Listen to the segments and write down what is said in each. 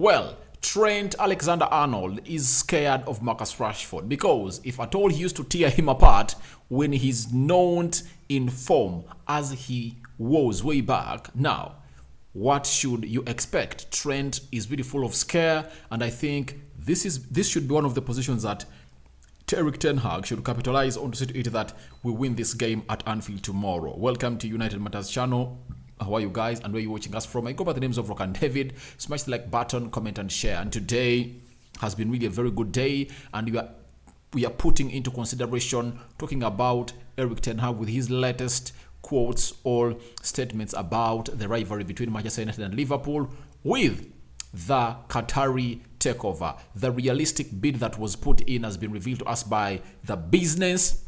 Well, Trent Alexander-Arnold is scared of Marcus Rashford because if at all he used to tear him apart when he's not in form as he was way back, now what should you expect? Trent is really full of scare, and I think this should be one of the positions that Erik Ten Hag should capitalize on to see to it that we win this game at Anfield tomorrow. Welcome to United Matters channel. How are you guys and where are you watching us from? I go by the names of Rock and David. Smash the like button, comment and share. And today has been really a very good day, and we are putting into consideration talking about Erik Ten Hag with his latest quotes or statements about the rivalry between Manchester United and Liverpool with the Qatari takeover. The realistic bid that was put in has been revealed to us by the business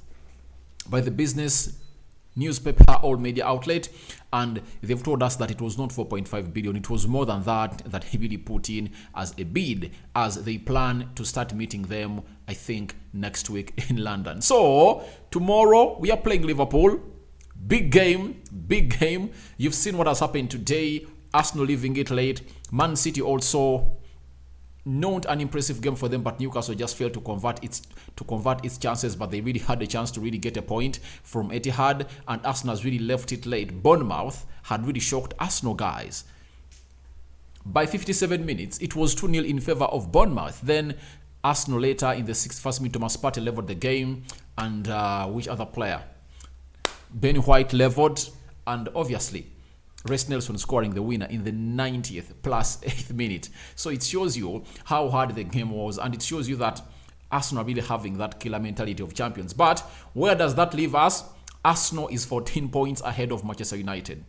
newspaper or media outlet, and they've told us that it was not 4.5 billion, it was more than that he really put in as a bid, as they plan to start meeting them, I think, next week in London. So tomorrow we are playing Liverpool. Big game. You've seen what has happened today. Arsenal leaving it late. Man City also not an impressive game for them, but Newcastle just failed to convert its chances, but they really had a chance to really get a point from Etihad, and Arsenal has really left it late. Bournemouth had really shocked Arsenal, guys. By 57 minutes, it was 2-0 in favor of Bournemouth. Then Arsenal later in the 61st minute, Thomas Partey leveled the game, and which other player? Ben White leveled, and obviously Reece Nelson scoring the winner in the 90th plus 8th minute. So it shows you how hard the game was, and it shows you that Arsenal are really having that killer mentality of champions. But where does that leave us? Arsenal is 14 points ahead of Manchester United,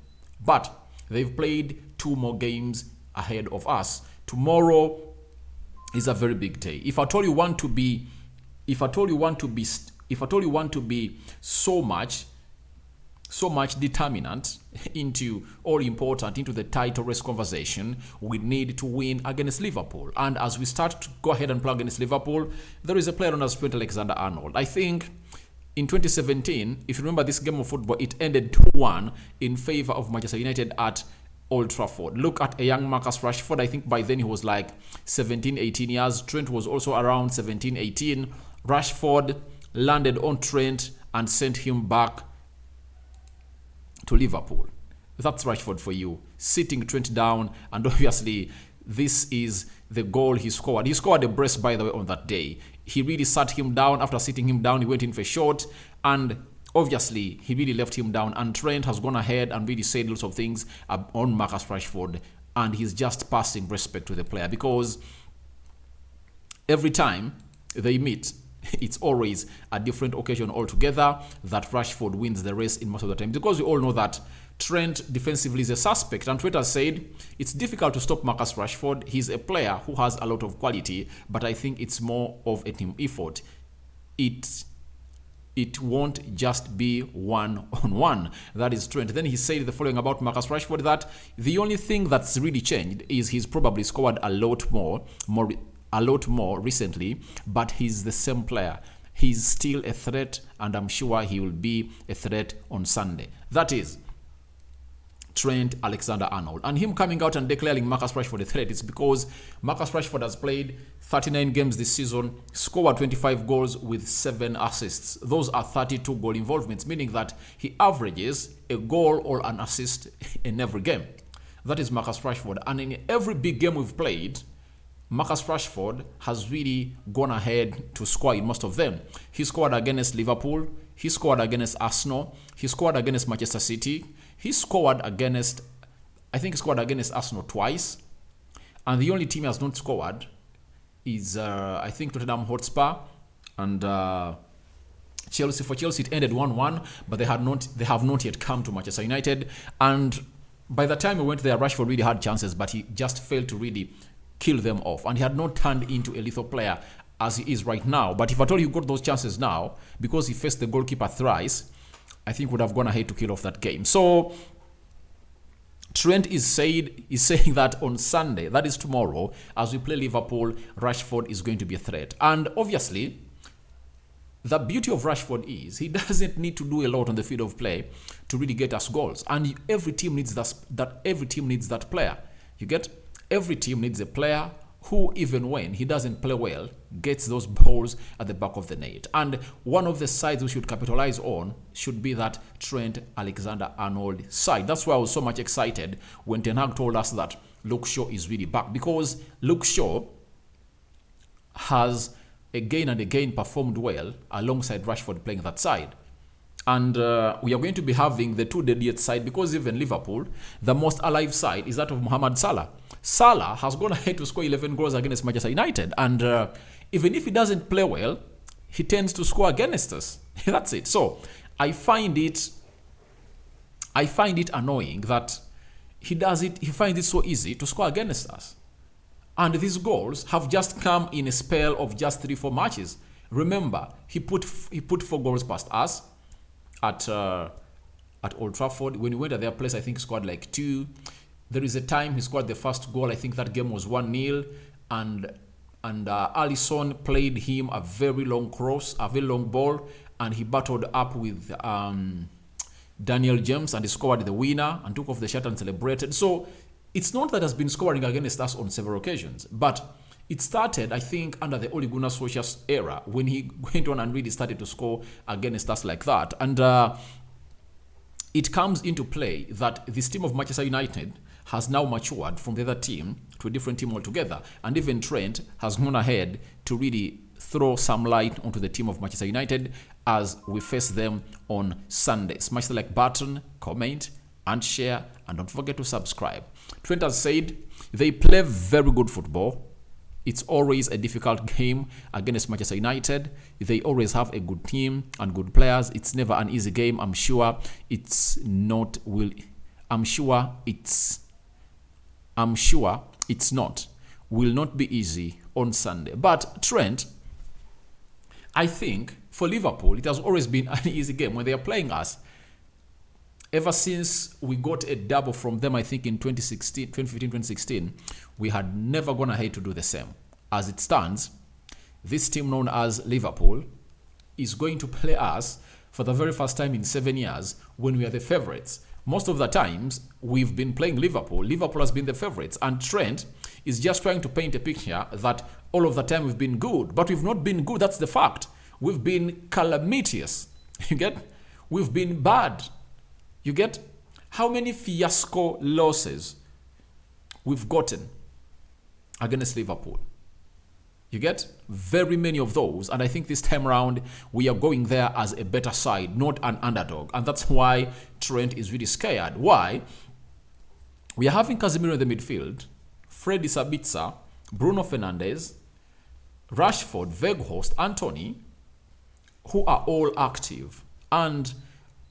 but they've played 2 more games ahead of us. Tomorrow is a very big day. If at all you want to be so much determinant into all important into the title race conversation, we need to win against Liverpool. And as we start to go ahead and play against Liverpool, there is a player known as Trent Alexander-Arnold. I think in 2017, if you remember this game of football, it ended 2-1 in favor of Manchester United at Old Trafford. Look at a young Marcus Rashford. I think by then he was like 17, 18 years. Trent was also around 17, 18. Rashford landed on Trent and sent him back to Liverpool. That's Rashford for you, sitting Trent down, and obviously this is the goal he scored. He scored a brace, by the way, on that day. He really sat him down. After sitting him down, he went in for a shot, and obviously he really left him down, and Trent has gone ahead and really said lots of things on Marcus Rashford, and he's just passing respect to the player, because every time they meet, it's always a different occasion altogether that Rashford wins the race in most of the time, because we all know that Trent defensively is a suspect, and Twitter said it's difficult to stop Marcus Rashford. He's a player who has a lot of quality, but I think it's more of a team effort. It won't just be one-on-one. That is Trent. Then he said the following about Marcus Rashford, that the only thing that's really changed is he's probably scored a lot more recently, but he's the same player. He's still a threat, and I'm sure he will be a threat on Sunday. That is Trent Alexander-Arnold. And him coming out and declaring Marcus Rashford a threat, it's because Marcus Rashford has played 39 games this season, scored 25 goals with 7 assists. Those are 32 goal involvements, meaning that he averages a goal or an assist in every game. That is Marcus Rashford. And in every big game we've played, Marcus Rashford has really gone ahead to score in most of them. He scored against Liverpool, he scored against Arsenal, he scored against Manchester City, he scored against Arsenal twice, and the only team he has not scored is I think Tottenham Hotspur and Chelsea. For Chelsea it ended 1-1, but they have not yet come to Manchester United, and by the time we went there, Rashford really had chances, but he just failed to really kill them off, and he had not turned into a lethal player as he is right now. But if at all he got those chances now, because he faced the goalkeeper thrice, I think would have gone ahead to kill off that game. So Trent is saying that on Sunday, that is tomorrow, as we play Liverpool, Rashford is going to be a threat. And obviously, the beauty of Rashford is he doesn't need to do a lot on the field of play to really get us goals. And every team needs that player. You get? Every team needs a player who, even when he doesn't play well, gets those balls at the back of the net. And one of the sides we should capitalize on should be that Trent Alexander-Arnold side. That's why I was so much excited when Ten Hag told us that Luke Shaw is really back, because Luke Shaw has again and again performed well alongside Rashford playing that side. And we are going to be having the two dead side, because even Liverpool, the most alive side is that of Mohamed Salah. Salah has gone ahead to score 11 goals against Manchester United. And even if he doesn't play well, he tends to score against us. That's it. So I find it annoying that he finds it so easy to score against us. And these goals have just come in a spell of just 3-4 matches. Remember, he put 4 goals past us at Old Trafford. When he went at their place, I think he scored like 2. There is a time he scored the first goal. I think that game was 1-0, and Alisson played him a very long cross, a very long ball, and he battled up with Daniel James, and he scored the winner and took off the shirt and celebrated. So it's not that has been scoring against us on several occasions, but it started, I think, under the Ole Gunnar Solskjaer's era, when he went on and really started to score against us like that. And it comes into play that this team of Manchester United has now matured from the other team to a different team altogether. And even Trent has gone ahead to really throw some light onto the team of Manchester United as we face them on Sunday. Smash the like button, comment, and share, and don't forget to subscribe. Trent has said they play very good football. It's always a difficult game against Manchester United. They always have a good team and good players. It's never an easy game. I'm sure it's not. Will not be easy on Sunday. But Trent, I think for Liverpool, it has always been an easy game when they are playing us. Ever since we got a double from them, I think in 2015-2016, we had never gone ahead to do the same. As it stands, this team known as Liverpool is going to play us for the very first time in 7 years when we are the favourites. Most of the times, we've been playing Liverpool. Liverpool has been the favourites. And Trent is just trying to paint a picture that all of the time we've been good. But we've not been good, that's the fact. We've been calamitous. You get? We've been bad. You get? How many fiasco losses we've gotten against Liverpool? You get? Very many of those. And I think this time around, we are going there as a better side, not an underdog. And that's why Trent is really scared. Why? We are having Casemiro in the midfield, Freddy Sabitzer, Bruno Fernandes, Rashford, Weghorst, Anthony, who are all active. And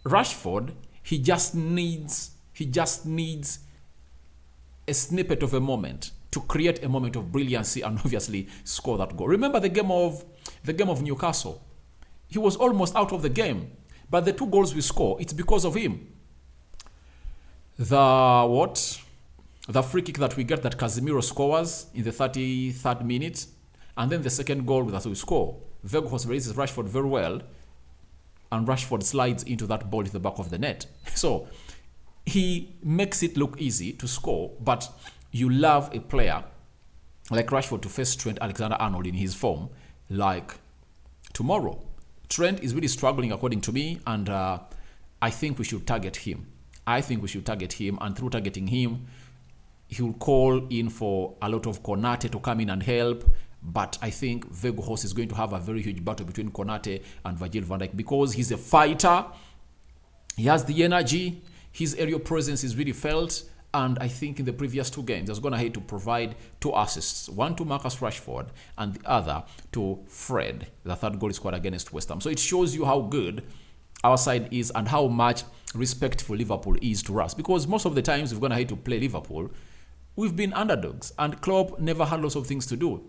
Rashford, he just needs a snippet of a moment to create a moment of brilliancy and obviously score that goal. Remember the game of Newcastle. He was almost out of the game, but the 2 goals we score, it's because of him. The free kick that we get that Casemiro scores in the 33rd minute, and then the second goal that we score. Weghorst raises Rashford very well, and Rashford slides into that ball to the back of the net. So he makes it look easy to score, but you love a player like Rashford to face Trent Alexander-Arnold in his form like tomorrow. Trent is really struggling according to me, and I think we should target him. And through targeting him, he will call in for a lot of Konate to come in and help. But I think Weghorst is going to have a very huge battle between Konate and Virgil van Dijk, because he's a fighter. He has the energy. His aerial presence is really felt. And I think in the previous 2 games, he was going ahead to provide 2 assists. One to Marcus Rashford and the other to Fred. The 3rd goal he scored against West Ham. So it shows you how good our side is and how much respectful Liverpool is to us. Because most of the times we've gone ahead to play Liverpool, we've been underdogs. And Klopp never had lots of things to do.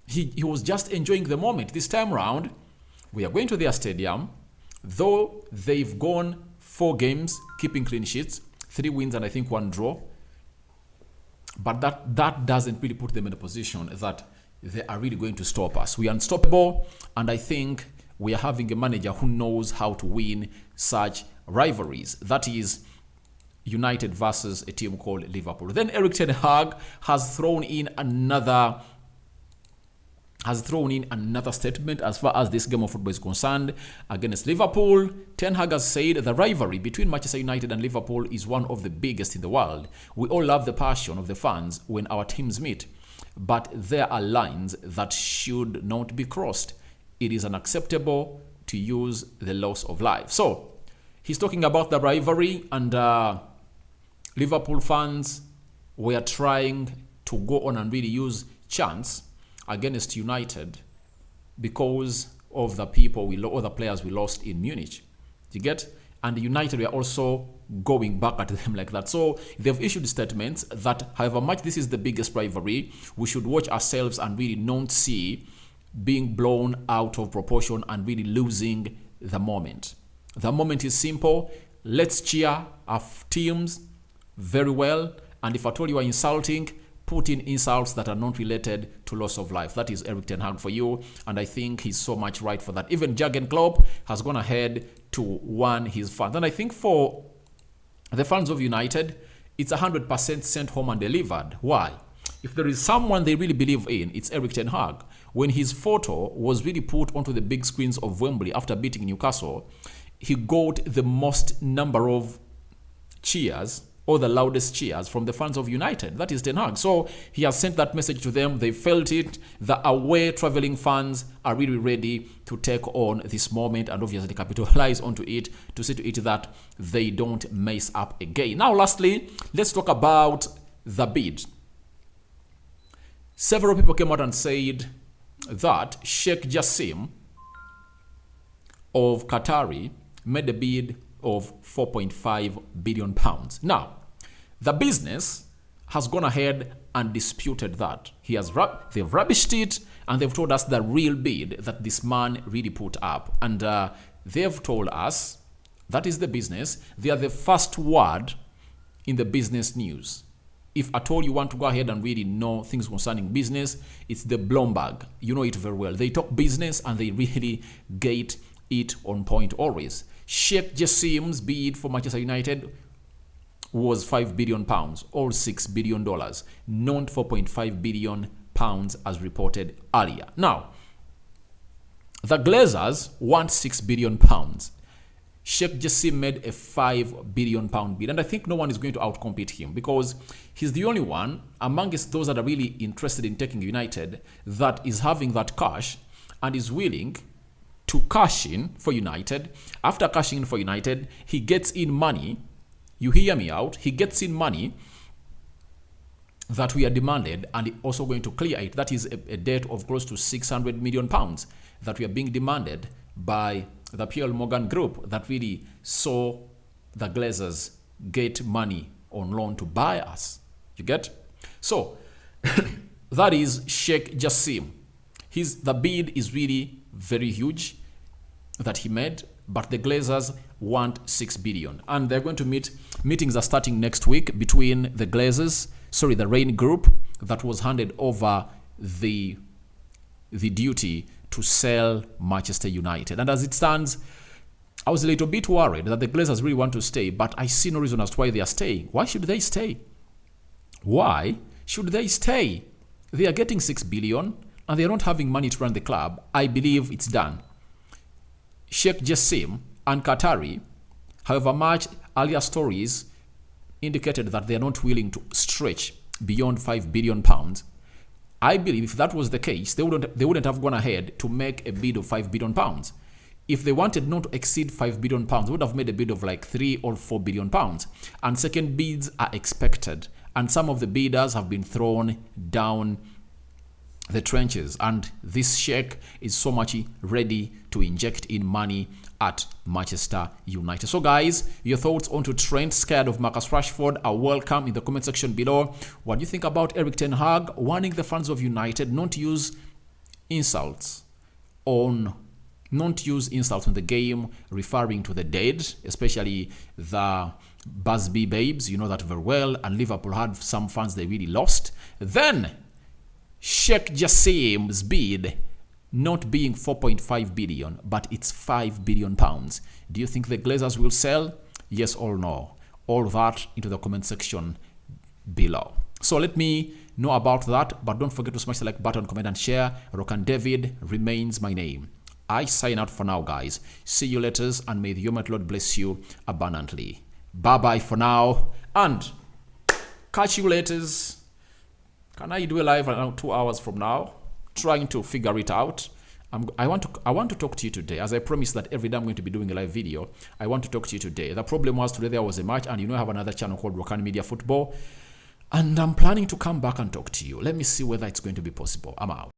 He was just enjoying the moment. This time round, we are going to their stadium. Though they've gone 4 games, keeping clean sheets, 3 wins and I think 1 draw. But that doesn't really put them in a position that they are really going to stop us. We are unstoppable, and I think we are having a manager who knows how to win such rivalries. That is, United versus a team called Liverpool. Then Erik ten Hag has thrown in another statement as far as this game of football is concerned against Liverpool. Ten Hag has said the rivalry between Manchester United and Liverpool is one of the biggest in the world. We all love the passion of the fans when our teams meet, but there are lines that should not be crossed. It is unacceptable to use the loss of life. So he's talking about the rivalry, and Liverpool fans were trying to go on and really use chants against United because of the other players we lost in Munich. You get? And United were also going back at them like that. So they've issued statements that however much this is the biggest rivalry, we should watch ourselves and really not see being blown out of proportion and really losing the moment. The moment is simple. Let's cheer our teams very well. And if at all you are insulting, put in insults that are not related to loss of life. That is Erik ten Hag for you. And I think he's so much right for that. Even Jurgen Klopp has gone ahead to warn his fans. And I think for the fans of United, it's 100% sent home and delivered. Why? If there is someone they really believe in, it's Erik ten Hag. When his photo was really put onto the big screens of Wembley after beating Newcastle, he got the most number of cheers, or the loudest cheers, from the fans of United. That is Ten Hag. So he has sent that message to them. They felt it. The away traveling fans are really ready to take on this moment and obviously capitalize onto it to see to it that they don't mess up again. Now, lastly, let's talk about the bid. Several people came out and said that Sheikh Jassim of Qatari made a bid of 4.5 billion pounds. Now, the business has gone ahead and disputed that. They've rubbished it, and they've told us the real bid that this man really put up. And they've told us that is the business. They are the first word in the business news. If at all you want to go ahead and really know things concerning business, it's the Bloomberg. You know it very well. They talk business and they really get it on point always. Sheikh Jassim's bid for Manchester United was 5 billion pounds or $6 billion, not 4.5 billion pounds as reported earlier. Now, the Glazers want 6 billion pounds. Sheikh Jassim made a 5 billion pound bid, and I think no one is going to outcompete him because he's the only one amongst those that are really interested in taking United that is having that cash and is willing to cash in for United. After cashing in for United, he gets in money. You hear me out. He gets in money that we are demanded, and also going to clear it. That is a debt of close to 600 million pounds that we are being demanded by the PL Morgan Group that really saw the Glazers get money on loan to buy us. You get? So that is Sheikh Jassim. The bid is really very huge that he made, but the Glazers want 6 billion. And they're going to meetings are starting next week between the Glazers, the Rain Group that was handed over the duty to sell Manchester United. And as it stands, I was a little bit worried that the Glazers really want to stay, but I see no reason as to why they are staying. Why should they stay? Why should they stay? They are getting 6 billion and they are not having money to run the club. I believe it's done. Sheikh Jassim and Qatari, however much earlier stories indicated that they are not willing to stretch beyond 5 billion pounds. I believe if that was the case, they wouldn't have gone ahead to make a bid of 5 billion pounds. If they wanted not to exceed 5 billion pounds, they would have made a bid of like 3 or 4 billion pounds. And second bids are expected. And some of the bidders have been thrown down the trenches. And this sheikh is so much ready to inject in money at Manchester United. So guys, your thoughts onto Trent scared of Marcus Rashford are welcome in the comment section below. What do you think about Erik ten Hag warning the fans of United not to use insults on the game, referring to the dead, especially the Busby babes? You know that very well. And Liverpool had some fans they really lost. Then Sheikh Jassim's bid not being 4.5 billion, but it's 5 billion pounds. Do you think the Glazers will sell? Yes or no? all that into the comment section below. So let me know about that, but don't forget to smash the like button, comment and share. Rokan David remains my name. I sign out for now, guys. See you later, and may the Almighty Lord bless you abundantly. Bye bye for now, and catch you later. Can I do a live around 2 hours from now? Trying to figure it out. I want to talk to you today, as I promised that every day I'm going to be doing a live video. I want to talk to you today. The problem was today there was a match, and I have another channel called Rokan Media Football, and I'm planning to come back and talk to you. Let me see whether it's going to be possible. I'm out.